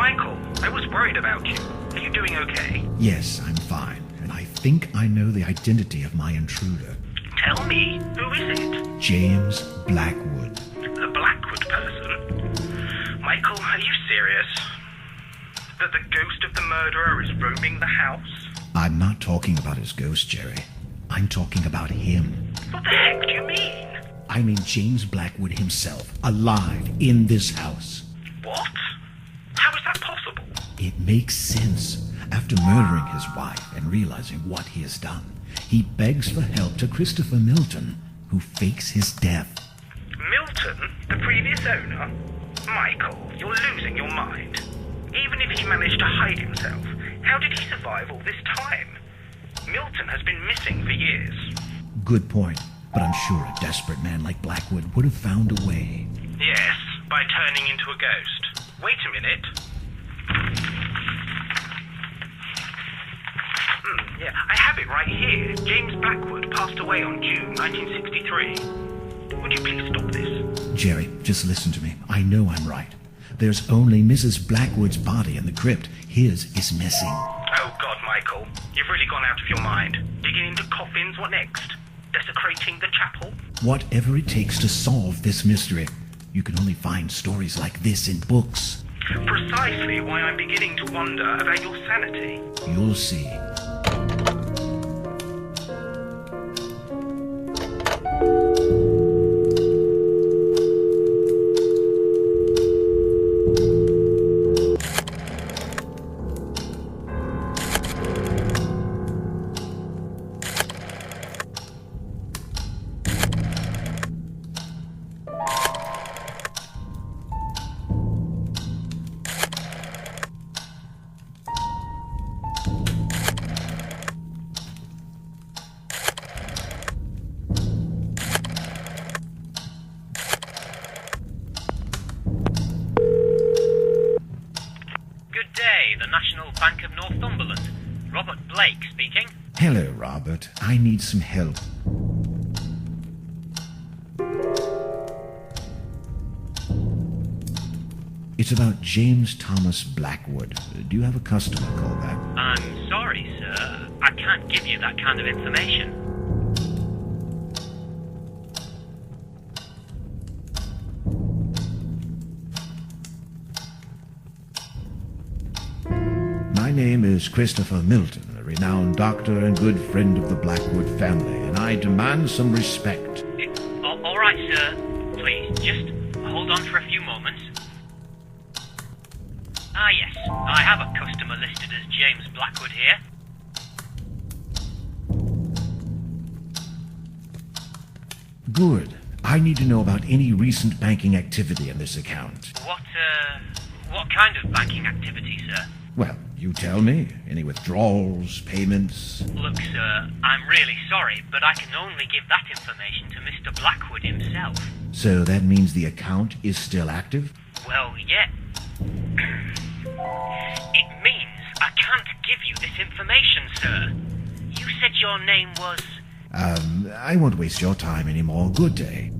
Michael, I was worried about you. Are you doing okay? Yes, I'm fine, and I think I know the identity of my intruder. Tell me, who is it? James Blackwood. The Blackwood person? Michael, are you serious? That the ghost of the murderer is roaming the house? I'm not talking about his ghost, Jerry. I'm talking about him. What the heck do you mean? I mean James Blackwood himself, alive in this house. What? How is that possible? It makes sense. After murdering his wife and realizing what he has done, he begs for help to Christopher Milton, who fakes his death. Milton, the previous owner? Michael, you're losing your mind. Even if he managed to hide himself, how did he survive all this time? Milton has been missing for years. Good point, but I'm sure a desperate man like Blackwood would have found a way. Yes, by turning into a ghost. Wait a minute. Yeah, I have it right here. James Blackwood passed away on June 1963. Would you please stop this? Jerry, just listen to me. I know I'm right. There's only Mrs. Blackwood's body in the crypt. His is missing. Oh, God, Michael. You've really gone out of your mind. Digging into coffins, what next? Desecrating the chapel? Whatever it takes to solve this mystery. You can only find stories like this in books. Precisely why I'm beginning to wonder about your sanity. You'll see. The National Bank of Northumberland. Robert Blake speaking. Hello, Robert. I need some help. It's about James Thomas Blackwood. Do you have a customer callback? I'm sorry, sir. I can't give you that kind of information. My name is Christopher Milton, a renowned doctor and good friend of the Blackwood family, and I demand some respect. All right, sir. Please, just hold on for a few moments. Ah, yes. I have a customer listed as James Blackwood here. Good. I need to know about any recent banking activity in this account. What kind of banking activity, sir? Well, you tell me. Any withdrawals, payments? Look, sir, I'm really sorry, but I can only give that information to Mr. Blackwood himself. So that means the account is still active? Well, yeah. It means I can't give you this information, sir. You said your name was... I won't waste your time anymore. Good day.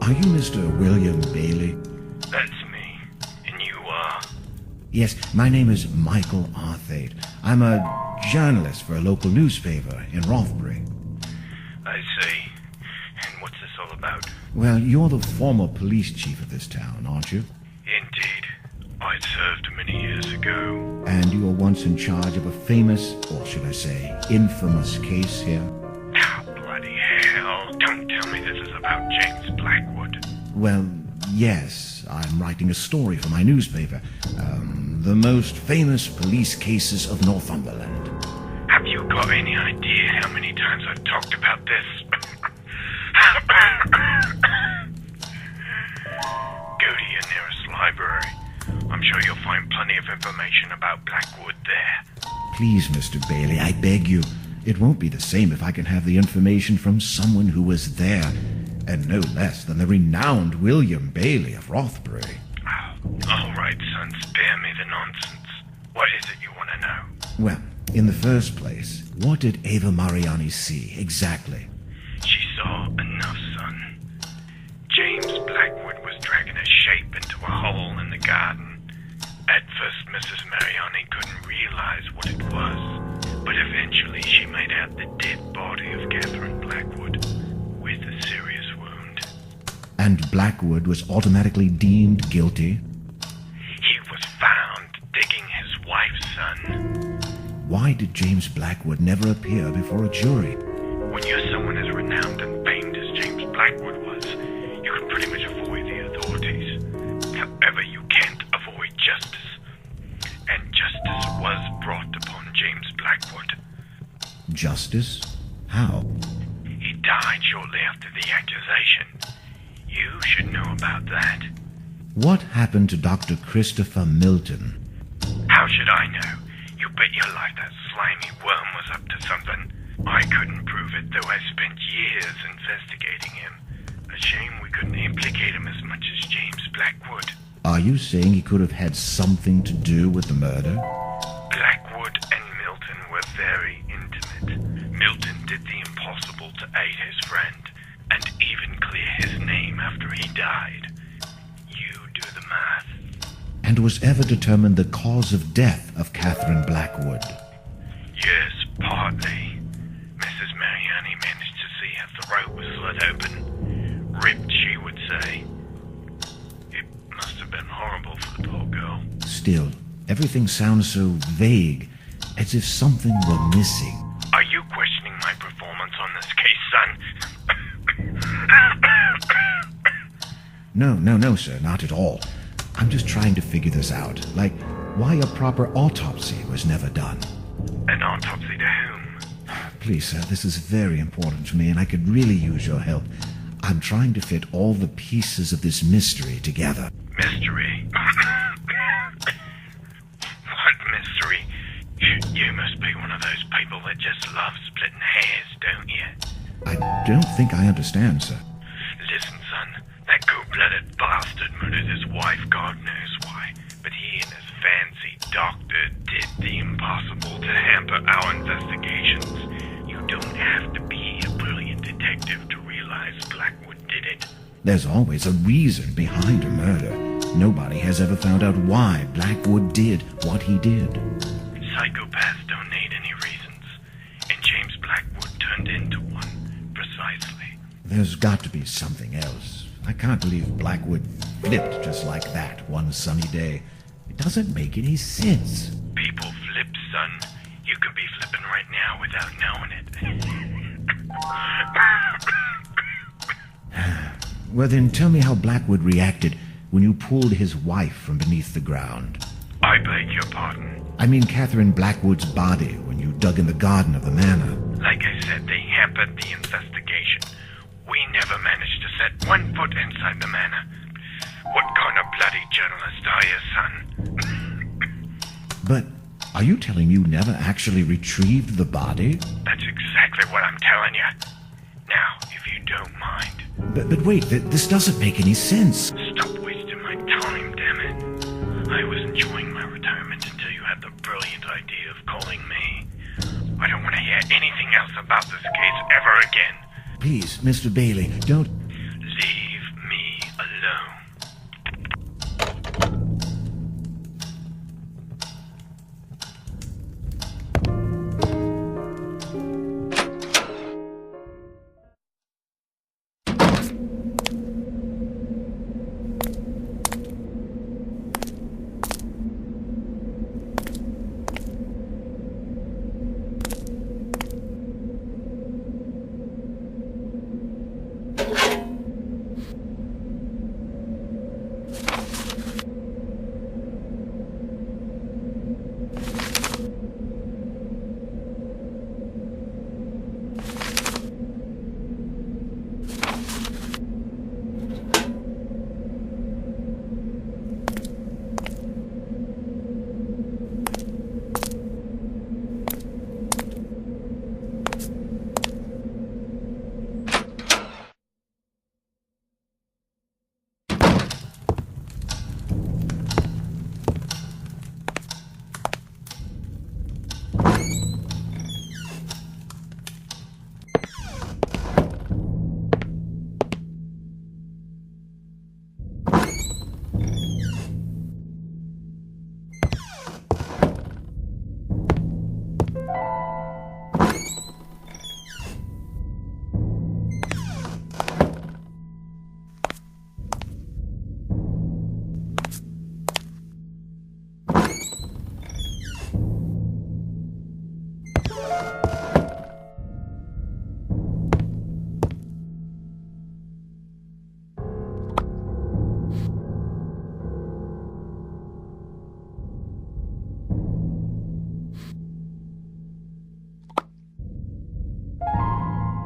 Are you Mr. William Bailey? That's me. And you are? Yes, my name is Michael Arthate. I'm a journalist for a local newspaper in Rothbury. I see. And what's this all about? Well, you're the former police chief of this town, aren't you? Indeed. I served many years ago. And you were once in charge of a famous, or should I say, infamous case here? Oh, bloody hell. Don't tell me this is about James Blackwood. Well, yes. I'm writing a story for my newspaper. The most famous police cases of Northumberland. Have you got any idea how many times I've talked about this? Go to your nearest library. I'm sure you'll find plenty of information about Blackwood there. Please, Mr. Bailey, I beg you. It won't be the same if I can have the information from someone who was there, and no less than the renowned William Bailey of Rothbury. Oh, all right, son, spare me the nonsense. What is it you want to know? Well, in the first place, what did Ava Mariani see exactly? She saw enough, son. James Blackwood was dragging a shape into a hole in the garden. At first, Mrs. Mariani couldn't realize what it was, but eventually she made out the dead body of Catherine Blackwood with a serious wound. And Blackwood was automatically deemed guilty? He was found digging his wife's son. Why did James Blackwood never appear before a jury? When you're someone as renowned and famed as James Blackwood was, you can pretty much avoid the authorities. However, you can't avoid justice. And justice was brought upon James Blackwood. Justice? How? He died shortly after the accusation. You should know about that. What happened to Dr. Christopher Milton? How should I know? You bet your life that slimy worm was up to something. I couldn't prove it, though I spent years investigating him. A shame we couldn't implicate him as much as James Blackwood. Are you saying he could have had something to do with the murder? Blackwood and Milton were very intimate. Milton did the impossible to aid his friend, and even clear his name after he died. You do the math. And was ever determined the cause of death of Catherine Blackwood? Yes, partly. Mrs. Mariani managed to see her throat was slit open. Ripped, she would say. It must have been horrible for the poor girl. Still, everything sounds so vague, as if something were missing. Are you questioning my performance on this case, son? No, sir, not at all. I'm just trying to figure this out, like why a proper autopsy was never done. An autopsy to whom? Please, sir, this is very important to me, and I could really use your help. I'm trying to fit all the pieces of this mystery together. Mystery? What mystery? You must be one of those people that just love splitting hairs, don't you? I don't think I understand, sir. Listen, son, that cold-blooded bastard murdered his wife, God knows why. But he and his fancy doctor did the impossible to hamper our investigations. You don't have to be a brilliant detective to realize Blackwood did it. There's always a reason behind a murder. Nobody has ever found out why Blackwood did what he did. Psychopaths don't need any reasons. And James Blackwood turned into one, precisely. There's got to be something else. I can't believe Blackwood flipped just like that one sunny day. It doesn't make any sense. People flip, son. You could be flipping right now without knowing it. Well, then tell me how Blackwood reacted when you pulled his wife from beneath the ground. I beg your pardon. I mean Catherine Blackwood's body when you dug in the garden of the manor. Like I said, they hampered the investigation. We never managed to set one foot inside the manor. What kind of bloody journalist are you, son? But are you telling me you never actually retrieved the body? That's exactly what I'm telling you. Now, if you don't mind. But wait, this doesn't make any sense. Stop wasting my time, damn it. I was enjoying my retirement until you had the brilliant idea of calling me. I don't want to hear anything else about this case ever again. Please, Mr. Bailey, don't...